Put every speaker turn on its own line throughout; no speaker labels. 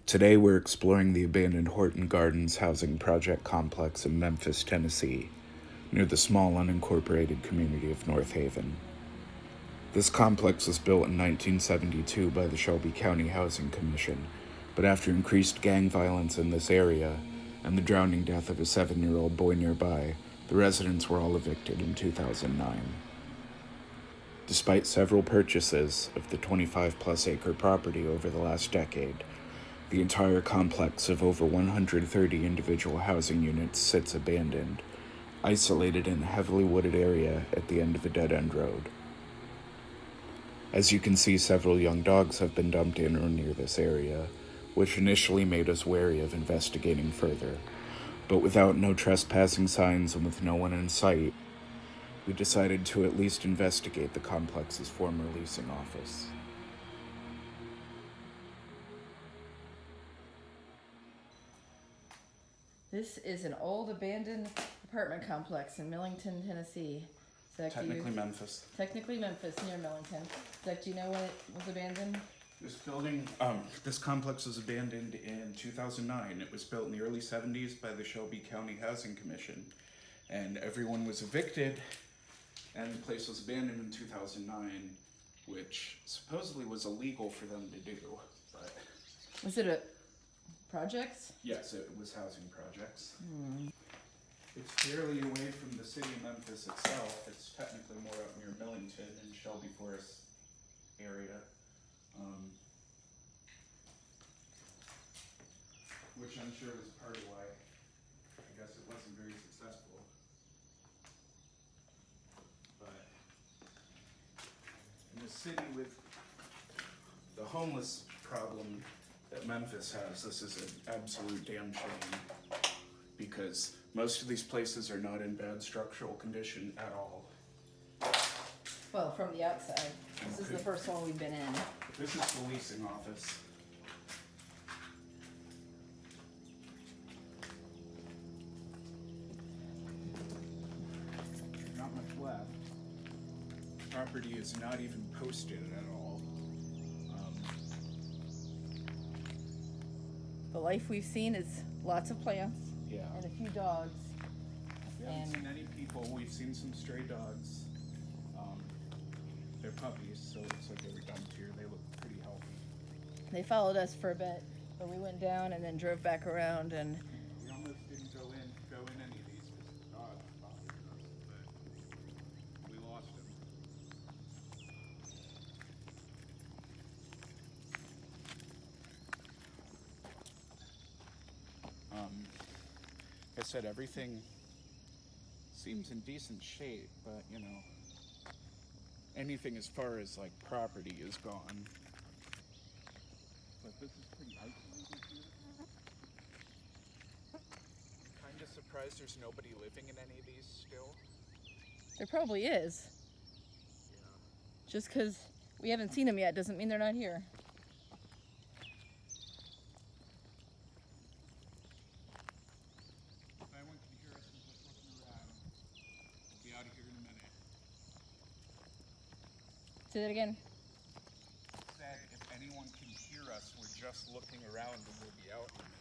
Today we're exploring the abandoned Horton Gardens housing project complex in Memphis, Tennessee, near the small unincorporated community of North Haven. This complex was built in 1972 by the Shelby County Housing Commission, but after increased gang violence in this area and the drowning death of a 7-year-old boy nearby, the residents were all evicted in 2009. Despite several purchases of the 25-plus acre property over the last decade, the entire complex of over 130 individual housing units sits abandoned, isolated in a heavily wooded area at the end of a dead-end road. As you can see, several young dogs have been dumped in or near this area, which initially made us wary of investigating further. But without no trespassing signs and with no one in sight, we decided to at least investigate the complex's former leasing office.
This is an old abandoned apartment complex in Millington, Tennessee. Zach,
Technically Memphis.
Technically Memphis, near Millington. Zach, do you know when it was abandoned?
This complex was abandoned in 2009. It was built in the early 70s by the Shelby County Housing Commission, and everyone was evicted, and the place was abandoned in 2009, which supposedly was illegal for them to do, but...
Was it a projects?
Yes, it was housing projects. It's fairly away from the city of Memphis itself. It's technically more up near Millington and Shelby Forest area. Which I'm sure was part of why I guess it wasn't very successful. But in the city with the homeless problem that Memphis has, this is an absolute damn shame, because most of these places are not in bad structural condition at all.
Well, from the outside. This is the first one we've been in.
This is the leasing office. Not much left. Property is not even posted at all.
The life we've seen is lots of plants and a few dogs.
We haven't seen any people. We've seen some stray dogs. They're puppies, so it looks like they were dumped here. They look pretty healthy.
They followed us for a bit, but we went down and then drove back around, and
We almost didn't go in any of these because the dogs bothered us, but we lost them. Like I said, everything seems in decent shape, but anything as far as like property is gone. But this is pretty isolated here. Kind of surprised there's nobody living in any of these still.
there probably is.
Yeah.
Just because we haven't seen them yet doesn't mean they're not here.
If anyone can hear us, we're just looking around. We'll be out of here in a minute.
Say that again.
Said if anyone can hear us, we're just looking around and we'll be out in a minute.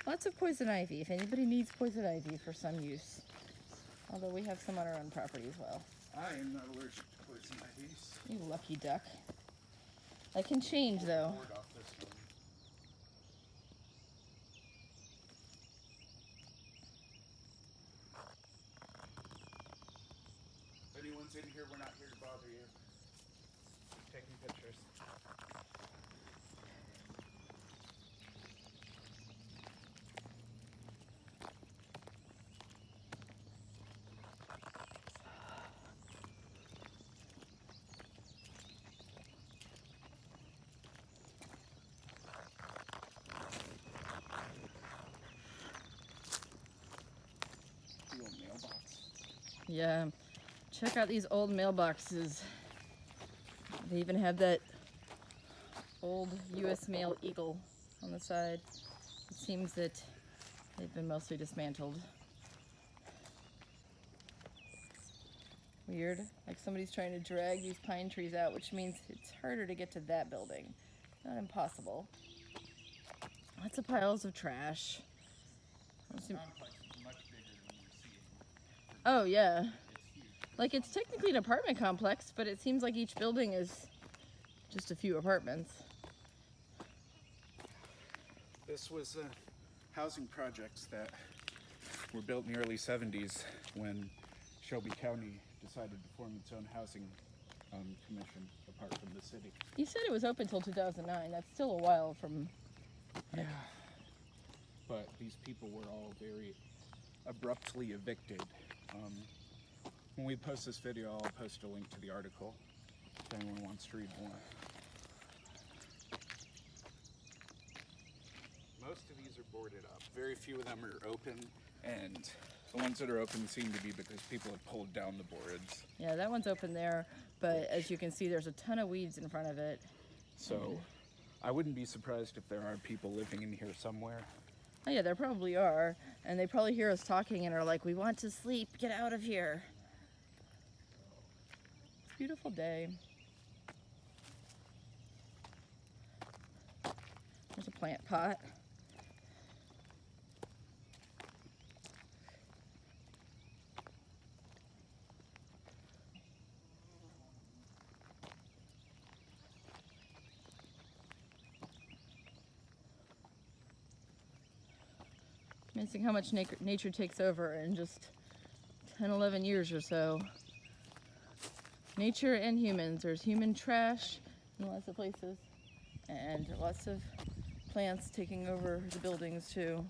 Lots of poison ivy, if anybody needs poison ivy for some use. Although we have some on our own property as well.
I am not allergic to poison ivy.
You lucky duck. That can change though.
Board off this one. If anyone's in here, we're not here to bother you. Just taking pictures. The old mailbox.
Yeah. Check out these old mailboxes. They even have that old U.S. Mail Eagle on the side. It seems that they've been mostly dismantled. Weird, like somebody's trying to drag these pine trees out, which means it's harder to get to that building. Not impossible. Lots of piles of trash.
This complex is much bigger than we're seeing.
Oh yeah.
It's huge.
Like it's technically an apartment complex, but it seems like each building is just a few apartments.
This was housing projects that were built in the early 70s when Shelby County decided to form its own housing commission apart from the city.
You said it was open till 2009. That's still a while from...
Yeah. But these people were all very abruptly evicted. When we post this video, I'll post a link to the article if anyone wants to read more. Most of these are boarded up. Very few of them are open, and the ones that are open seem to be because people have pulled down the boards.
Yeah, that one's open there, but as you can see, there's a ton of weeds in front of it.
So I wouldn't be surprised if there are people living in here somewhere.
Oh yeah, there probably are, and they probably hear us talking and are like, we want to sleep, get out of here. It's a beautiful day. There's a plant pot. Amazing how much nature takes over in just 10, 11 years or so. Nature and humans. There's human trash in lots of places, and lots of plants taking over the buildings too.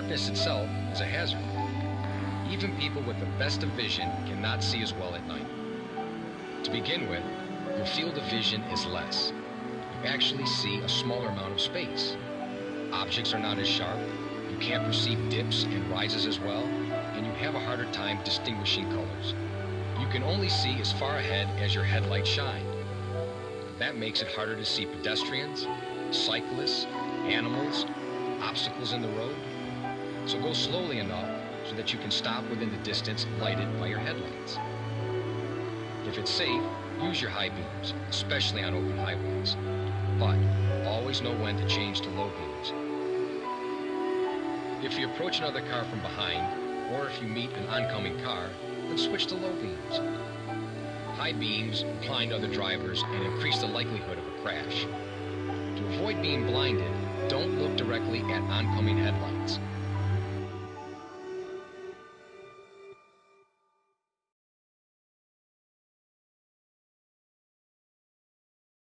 darkness itself is a hazard. Even people with the best of vision cannot see as well at night. To begin with, your field of vision is less. You actually see a smaller amount of space. Objects are not as sharp, you can't perceive dips and rises as well, and you have a harder time distinguishing colors. You can only see as far ahead as your headlights shine. That makes it harder to see pedestrians, cyclists, animals, obstacles in the road. So go slowly enough so that you can stop within the distance lighted by your headlights. If it's safe, use your high beams, especially on open highways. But always know when to change to low beams. If you approach another car from behind, or if you meet an oncoming car, then switch to low beams. High beams blind other drivers and increase the likelihood of a crash. To avoid being blinded, don't look directly at oncoming headlights.